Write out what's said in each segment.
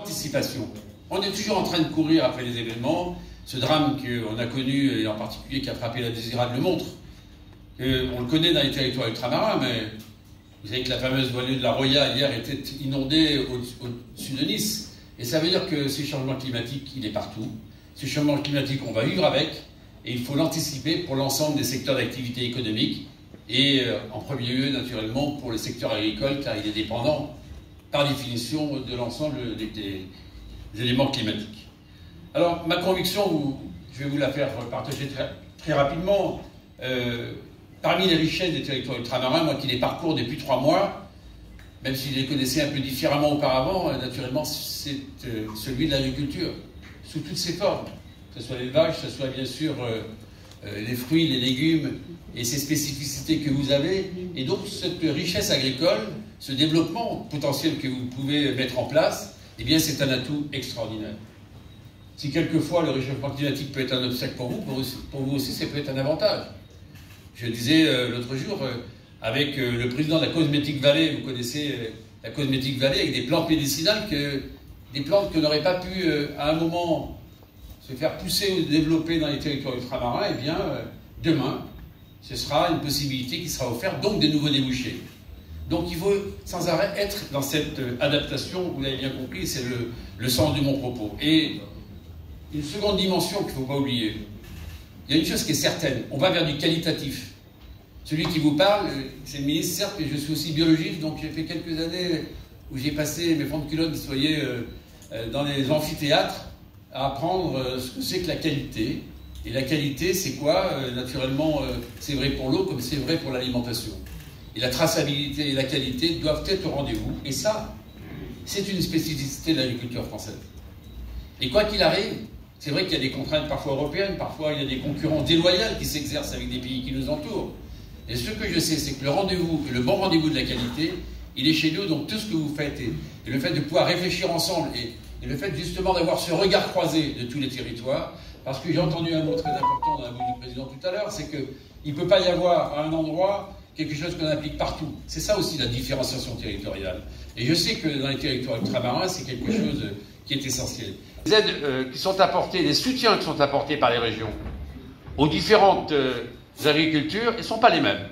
Anticipation. On est toujours en train de courir après les événements. Ce drame qu'on a connu, et en particulier qui a frappé la Désirade, le montre. On le connaît dans les territoires ultramarins, mais vous savez que la fameuse voilure de la Roya, hier, était inondée au-dessus de Nice. Et ça veut dire que ce changement climatique, il est partout. Ce changement climatique, on va vivre avec, et il faut l'anticiper pour l'ensemble des secteurs d'activité économique, et en premier lieu, naturellement, pour le secteur agricole, car il est dépendant, par définition, de l'ensemble des éléments climatiques. Alors, ma conviction, je vais vous la faire partager très rapidement. Parmi les richesses des territoires ultramarins, moi qui les parcours depuis 3 mois, même si je les connaissais un peu différemment auparavant, naturellement, c'est celui de l'agriculture, sous toutes ses formes. Que ce soit l'élevage, que ce soit bien sûr les fruits, les légumes et ces spécificités que vous avez. Et donc, cette richesse agricole, ce développement potentiel que vous pouvez mettre en place, eh bien, c'est un atout extraordinaire. Si quelquefois le réchauffement climatique peut être un obstacle pour vous aussi, ça peut être un avantage. Je disais l'autre jour, avec le président de la Cosmetic Valley, vous connaissez la Cosmetic Valley, avec des plantes médicinales, des plantes que n'auraient pas pu, à un moment, se faire pousser ou développer dans les territoires ultramarins, eh bien, demain, ce sera une possibilité qui sera offerte, donc des nouveaux débouchés. Donc il faut sans arrêt être dans cette adaptation, vous l'avez bien compris, c'est le sens de mon propos. Et une seconde dimension qu'il ne faut pas oublier. Il y a une chose qui est certaine, on va vers du qualitatif. Celui qui vous parle, c'est le ministre, certes, mais je suis aussi biologiste, donc j'ai fait quelques années où j'ai passé mes fonds de culotte, vous voyez, dans les amphithéâtres, à apprendre ce que c'est que la qualité. Et la qualité, c'est quoi? Naturellement, c'est vrai pour l'eau comme c'est vrai pour l'alimentation. Et la traçabilité et la qualité doivent être au rendez-vous. Et ça, c'est une spécificité de l'agriculture française. Et quoi qu'il arrive, c'est vrai qu'il y a des contraintes parfois européennes, parfois il y a des concurrents déloyaux qui s'exercent avec des pays qui nous entourent. Et ce que je sais, c'est que le rendez-vous, le bon rendez-vous de la qualité, il est chez nous. Donc tout ce que vous faites, et le fait de pouvoir réfléchir ensemble, et le fait justement d'avoir ce regard croisé de tous les territoires, parce que j'ai entendu un mot très important dans la bouche du président tout à l'heure, c'est qu'il ne peut pas y avoir à un endroit quelque chose qu'on applique partout. C'est ça aussi la différenciation territoriale. Et je sais que dans les territoires ultramarins, c'est quelque chose qui est essentiel. Les aides qui sont apportées, les soutiens qui sont apportés par les régions aux différentes agricultures, ils ne sont pas les mêmes.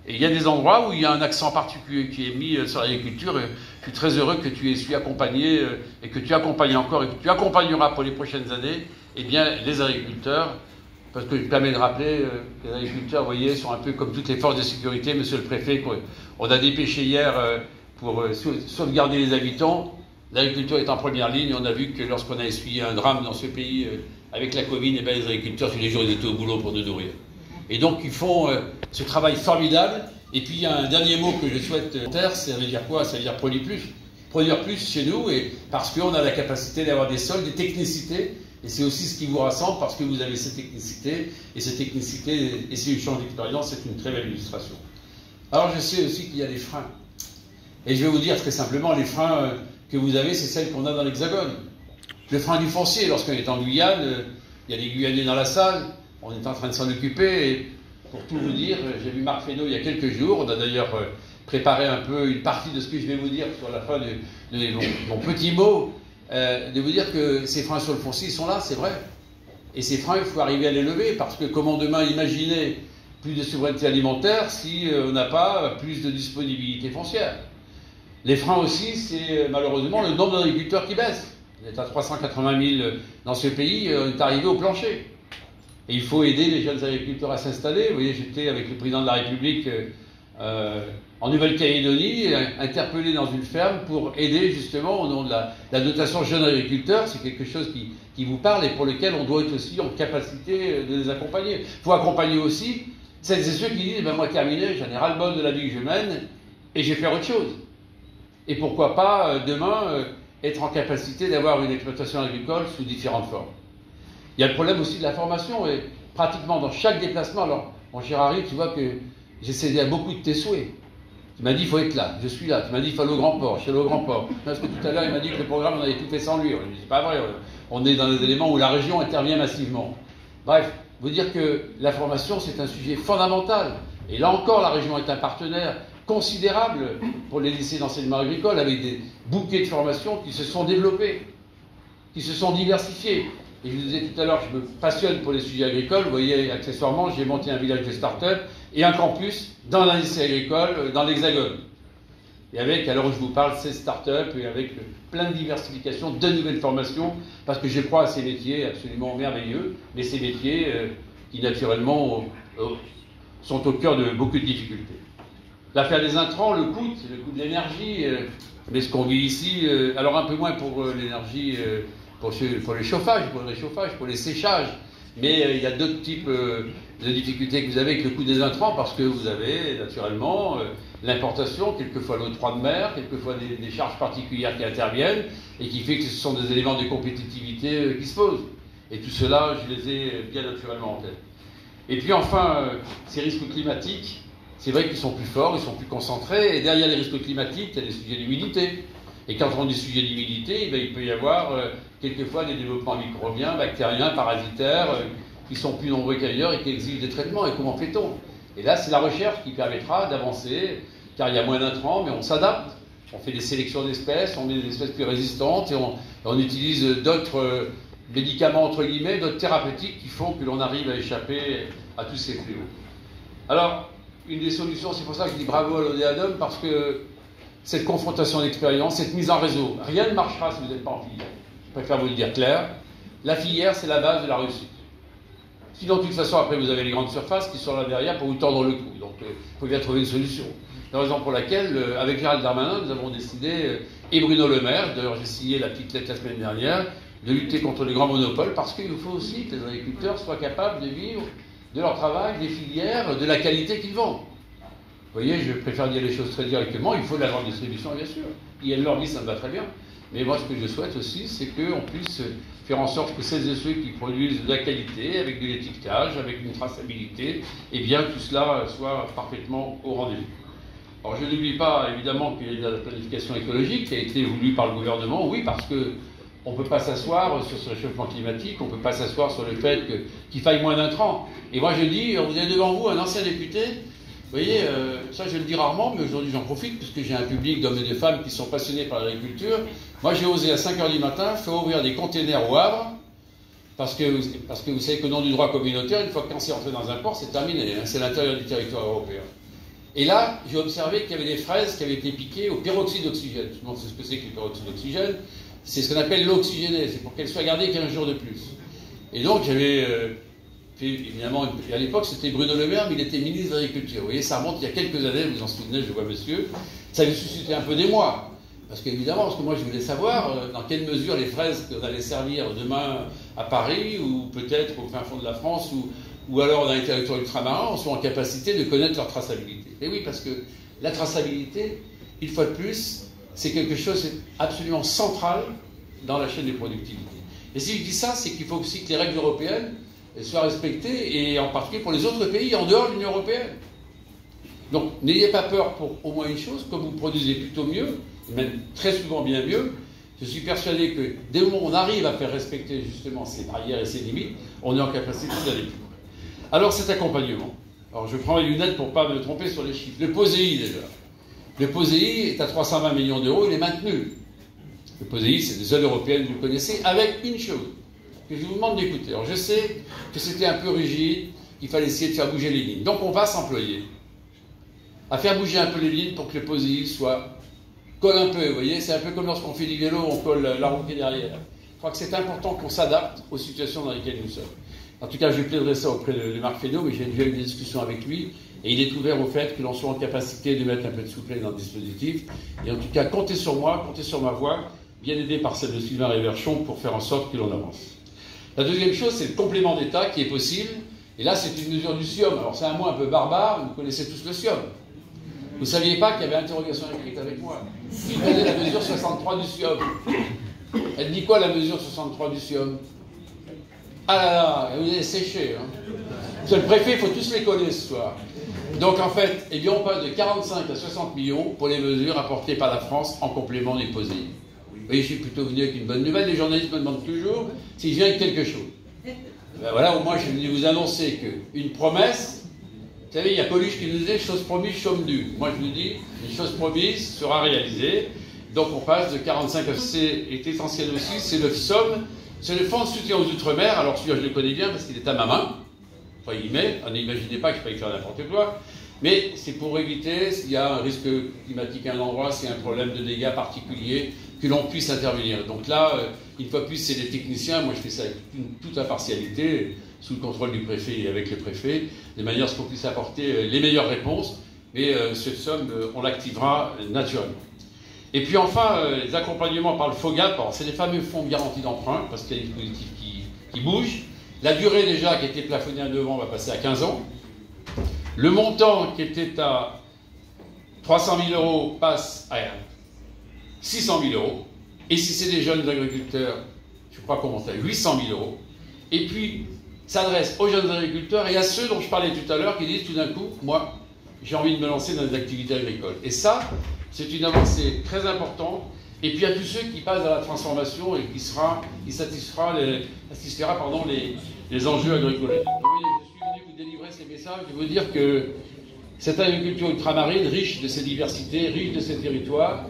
Et il y a des endroits où il y a un accent particulier qui est mis sur l'agriculture. Je suis très heureux que tu aies su accompagner et que tu accompagnes encore et que tu accompagneras pour les prochaines années, eh bien, les agriculteurs. Parce que je me permets de rappeler que les agriculteurs, vous voyez, sont un peu comme toutes les forces de sécurité, monsieur le préfet, qu'on a dépêché hier pour sauvegarder les habitants. L'agriculture est en première ligne. On a vu que lorsqu'on a essuyé un drame dans ce pays avec la Covid, eh bien, les agriculteurs, tous les jours, ils étaient au boulot pour nous nourrir. Et donc, ils font ce travail formidable. Et puis, il y a un dernier mot que je souhaite faire, ça veut dire quoi? Ça veut dire produire plus. Produire plus chez nous, et parce qu'on a la capacité d'avoir des sols, des technicités. Et c'est aussi ce qui vous rassemble, parce que vous avez cette technicité, et cette technicité, et c'est une chance d'expérience, c'est une très belle illustration. Alors, je sais aussi qu'il y a des freins. Et je vais vous dire très simplement, les freins que vous avez, c'est celles qu'on a dans l'Hexagone. Le frein du foncier, lorsqu'on est en Guyane, il y a des Guyanais dans la salle, on est en train de s'en occuper, et pour tout vous dire, j'ai vu Marc Fesneau il y a quelques jours, on a d'ailleurs préparé un peu une partie de ce que je vais vous dire sur la fin de mon petit mot, de vous dire que ces freins sur le foncier sont là, c'est vrai. Et ces freins, il faut arriver à les lever, parce que comment demain imaginer plus de souveraineté alimentaire si on n'a pas plus de disponibilité foncière? Les freins aussi, c'est malheureusement le nombre d'agriculteurs qui baisse. On est à 380 000 dans ce pays, on est arrivé au plancher. Et il faut aider les jeunes agriculteurs à s'installer. Vous voyez, j'étais avec le président de la République en Nouvelle-Calédonie, interpellé dans une ferme pour aider justement au nom de la dotation jeunes agriculteurs. C'est quelque chose qui vous parle et pour lequel on doit être aussi en capacité de les accompagner. Il faut accompagner aussi celles et ceux qui disent, ben moi terminé, j'en ai ras-le-bol de la vie que je mène et je vais faire autre chose. Et pourquoi pas demain être en capacité d'avoir une exploitation agricole sous différentes formes. Il y a le problème aussi de la formation, et pratiquement dans chaque déplacement, alors, mon cher Harry, tu vois que j'ai cédé à beaucoup de tes souhaits. Tu m'as dit, il faut être là, je suis là. Tu m'as dit, il faut aller au Grand Port, je suis allé au Grand Port. Parce que tout à l'heure, il m'a dit que le programme, on avait tout fait sans lui. C'est pas vrai, on est dans des éléments où la région intervient massivement. Bref, vous dire que la formation, c'est un sujet fondamental. Et là encore, la région est un partenaire. considérable pour les lycées d'enseignement agricole, avec des bouquets de formation qui se sont développés, qui se sont diversifiés. Et je vous disais tout à l'heure que je me passionne pour les sujets agricoles. Vous voyez, accessoirement, j'ai monté un village de start-up et un campus dans un lycée agricole dans l'Hexagone. Et avec, à l'heure où je vous parle, 16 start-up et avec plein de diversification, de nouvelles formations, parce que je crois à ces métiers absolument merveilleux, mais ces métiers qui, naturellement, sont au cœur de beaucoup de difficultés. L'affaire des intrants, le coût de l'énergie, mais ce qu'on vit ici, alors un peu moins pour l'énergie, pour le chauffage, pour le réchauffage, pour les séchages, mais il y a d'autres types de difficultés que vous avez avec le coût des intrants, parce que vous avez naturellement l'importation, quelquefois l'octroi de mer, quelquefois des charges particulières qui interviennent, et qui fait que ce sont des éléments de compétitivité qui se posent. Et tout cela, je les ai bien naturellement en tête. Et puis enfin, ces risques climatiques, c'est vrai qu'ils sont plus forts, ils sont plus concentrés, et derrière les risques climatiques, il y a des sujets d'humidité. Et quand on dit sujet d'humidité, il peut y avoir quelquefois des développements microbiens, bactériens, parasitaires, qui sont plus nombreux qu'ailleurs et qui exigent des traitements. Et comment fait-on? Et là, c'est la recherche qui permettra d'avancer, car il y a moins d'intrants, mais on s'adapte. On fait des sélections d'espèces, on met des espèces plus résistantes, et on utilise d'autres médicaments, entre guillemets, d'autres thérapeutiques qui font que l'on arrive à échapper à tous ces fléaux. Alors, une des solutions, c'est pour ça que je dis bravo à l'Odéadom, parce que cette confrontation d'expérience, cette mise en réseau, rien ne marchera si vous n'êtes pas en filière. Je préfère vous le dire clair. La filière, c'est la base de la réussite. Sinon, de toute façon, après, vous avez les grandes surfaces qui sont là derrière pour vous tordre le cou. Donc, il faut bien trouver une solution. C'est la raison pour laquelle, avec Gérald Darmanin, nous avons décidé, et Bruno Le Maire, d'ailleurs j'ai signé la petite lettre la semaine dernière, de lutter contre les grands monopoles, parce qu'il faut aussi que les agriculteurs soient capables de vivre de leur travail, des filières, de la qualité qu'ils vendent. Vous voyez, je préfère dire les choses très directement, il faut de la grande distribution, bien sûr. Il y a de l'ordi, ça me va très bien. Mais moi, ce que je souhaite aussi, c'est qu'on puisse faire en sorte que celles et ceux qui produisent de la qualité, avec de l'étiquetage, avec une traçabilité, eh bien, tout cela soit parfaitement au rendez-vous. Alors, je n'oublie pas, évidemment, qu'il y a de la planification écologique qui a été voulue par le gouvernement, oui, parce que on ne peut pas s'asseoir sur ce réchauffement climatique, on ne peut pas s'asseoir sur le fait qu'il faille moins d'intrants. Et moi, je dis, vous avez devant vous un ancien député. Vous voyez, ça je le dis rarement, mais aujourd'hui j'en profite, puisque j'ai un public d'hommes et de femmes qui sont passionnés par l'agriculture. Moi j'ai osé à 5 h du matin faire ouvrir des containers au Havre, parce que vous savez qu'au nom du droit communautaire, une fois que quand c'est entré dans un port, c'est terminé, hein, c'est l'intérieur du territoire européen. Et là, j'ai observé qu'il y avait des fraises qui avaient été piquées au peroxyde d'oxygène. Je me demande ce que c'est que le peroxyde d'oxygène. C'est ce qu'on appelle l'eau oxygénée, c'est pour qu'elle soit gardée 15 jours de plus. Et donc j'avais... évidemment, à l'époque, c'était Bruno Le Maire, mais il était ministre de l'Agriculture. Vous voyez, ça remonte il y a quelques années, vous vous en souvenez, je vois monsieur. Ça avait suscité un peu d'émoi. Parce que moi, je voulais savoir dans quelle mesure les fraises qu'on allait servir demain à Paris, ou peut-être au fin fond de la France, ou alors dans les territoires ultramarins, sont en capacité de connaître leur traçabilité. Et oui, parce que la traçabilité, une fois de plus, c'est quelque chose absolument central dans la chaîne de productivité. Et si je dis ça, c'est qu'il faut aussi que les règles européennes soient respectées, et en particulier pour les autres pays en dehors de l'Union européenne. Donc, n'ayez pas peur pour au moins une chose, comme vous produisez plutôt mieux, même très souvent bien mieux, je suis persuadé que dès le moment où on arrive à faire respecter justement ces barrières et ces limites, on est en capacité d'aller plus loin. Alors, cet accompagnement. Alors, je prends les lunettes pour ne pas me tromper sur les chiffres. Le POSEI, déjà. Le POSEI est à 320 millions d'euros, il est maintenu. Le POSEI, c'est des aides européennes, vous le connaissez, avec une chose que je vous demande d'écouter. Alors je sais que c'était un peu rigide, qu'il fallait essayer de faire bouger les lignes. Donc on va s'employer à faire bouger un peu les lignes pour que le POSEI colle un peu. Vous voyez, c'est un peu comme lorsqu'on fait du vélo, on colle la roue qui est derrière. Je crois que c'est important qu'on s'adapte aux situations dans lesquelles nous sommes. En tout cas, je plaiderai ça auprès de Marc Fesneau, mais j'ai déjà eu des discussions avec lui, et il est ouvert au fait que l'on soit en capacité de mettre un peu de souplesse dans le dispositif. Et en tout cas, comptez sur moi, comptez sur ma voix, bien aidé par celle de Sylvain Réverchon, pour faire en sorte que l'on avance. La deuxième chose, c'est le complément d'État qui est possible. Et là, c'est une mesure du SIOM. Alors, c'est un mot un peu barbare, vous connaissez tous le SIOM. Vous ne saviez pas qu'il y avait interrogation écrite avec moi. Il connaît la mesure 63 du SIOM. Elle dit quoi, la mesure 63 du SIOM? Ah là là, vous avez séché. Hein. Monsieur le préfet, il faut tous les connaître ce soir. Donc, en fait, eh bien, on passe de 45 à 60 millions pour les mesures apportées par la France en complément des POSEI. Vous voyez, je suis plutôt venu avec une bonne nouvelle. Les journalistes me demandent toujours si je viens avec quelque chose. Ben voilà, au moins, je suis venu vous annoncer qu'une promesse savez, il y a Coluche qui nous disait « chose promise, chôme due ». Moi, je vous dis, une chose promise sera réalisée. Donc, on passe de 45 à... C'est essentiel aussi, c'est le FSOM, c'est le Fonds de soutien aux Outre-mer. Alors, celui-là, je le connais bien parce qu'il est à ma main. Enfin, il met, n'imaginez pas que je peux y faire n'importe quoi. Mais c'est pour éviter, s'il y a un risque climatique à un endroit, s'il y a un problème de dégâts particuliers, que l'on puisse intervenir. Donc là, une fois de plus, c'est les techniciens. Moi, je fais ça avec toute impartialité, sous le contrôle du préfet et avec le préfet, de manière à ce qu'on puisse apporter les meilleures réponses. Mais ce somme, on l'activera naturellement. Et puis enfin, les accompagnements par le FOGAP, c'est les fameux fonds de garantie d'emprunt, parce qu'il y a des dispositifs qui bougent. La durée déjà qui était plafonnée à 9 ans va passer à 15 ans. Le montant qui était à 300 000 euros passe à 600 000 euros. Et si c'est des jeunes agriculteurs, je crois qu'on monte à 800 000 euros. Et puis, s'adresse aux jeunes agriculteurs et à ceux dont je parlais tout à l'heure qui disent tout d'un coup, moi, j'ai envie de me lancer dans des activités agricoles. Et ça, c'est une avancée très importante. Et puis à tous ceux qui passent à la transformation et qui satisfera les enjeux agricoles. Donc, oui, je suis venu vous délivrer ces messages et vous dire que cette agriculture ultramarine, riche de ses diversités, riche de ses territoires,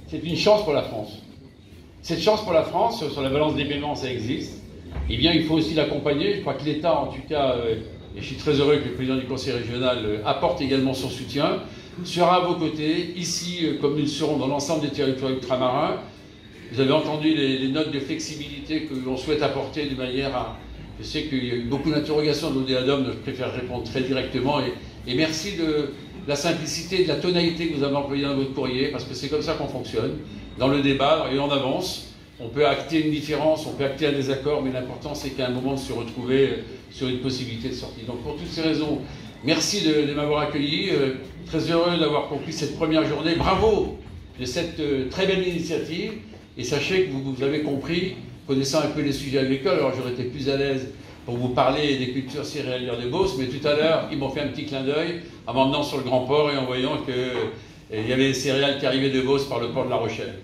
c'est une chance pour la France. Cette chance pour la France, sur la balance des paiements, ça existe. Eh bien, il faut aussi l'accompagner. Je crois que l'État, en tout cas, et je suis très heureux que le président du Conseil régional apporte également son soutien, sera à vos côtés, ici, comme nous le serons dans l'ensemble des territoires ultramarins. Vous avez entendu les notes de flexibilité que l'on souhaite apporter de manière à... Je sais qu'il y a eu beaucoup d'interrogations de l'ODADOM, je préfère répondre très directement. Et merci de la simplicité et de la tonalité que vous avez employée dans votre courrier, parce que c'est comme ça qu'on fonctionne. Dans le débat, et on avance. On peut acter une différence, on peut acter un désaccord, mais l'important c'est qu'à un moment de se retrouver sur une possibilité de sortie. Donc pour toutes ces raisons, merci de m'avoir accueilli. Très heureux d'avoir conclu cette première journée. Bravo de cette très belle initiative. Et sachez que vous avez compris, connaissant un peu les sujets agricoles, alors j'aurais été plus à l'aise pour vous parler des cultures céréalières de Beauce, mais tout à l'heure, ils m'ont fait un petit clin d'œil en m'emmenant sur le Grand Port et en voyant qu'il y avait des céréales qui arrivaient de Beauce par le port de La Rochelle.